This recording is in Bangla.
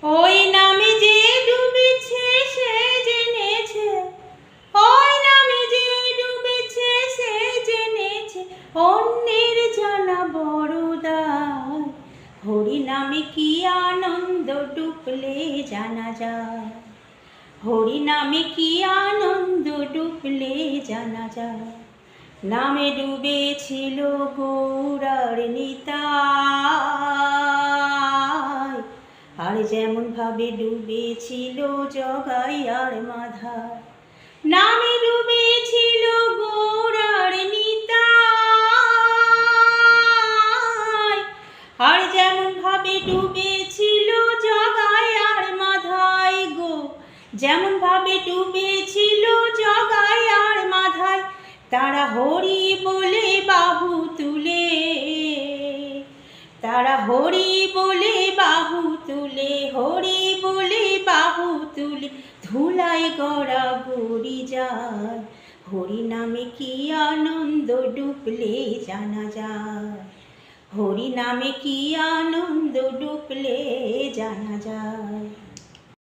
ওই নামে যে ডুবেছে সে জেনেছে, ওই নামে যে ডুবেছে সে জেনেছে, অন্যের জানা বড় দায়। হরি নামে কি আনন্দ ডুবলে জানা যায়, হরি নামে কি আনন্দ ডুবলে জানা যায়। নামে ডুবেছিল গৌরার নিতাই, আর যেমন ভাবে ডুবেছিল জগাই আর মাধাই। নামে ডুবেছিল গৌরার নিতাই, আর যেমন ভাবে ডুবেছিল জগাই আর মাধাই গো, যেমন ভাবে ডুবেছিল জগাই আর মাধাই। তারা হরি বলে বাহু তুলে, তারা হরি বলে বাহু তুলে, হরি বলে বাহু তুলে ধুলায় গড়া গড়ি যায়। হরি নামে কি আনন্দ ডুবলে জানা যায়, হরি নামে কি আনন্দ ডুবলে জানা যায়।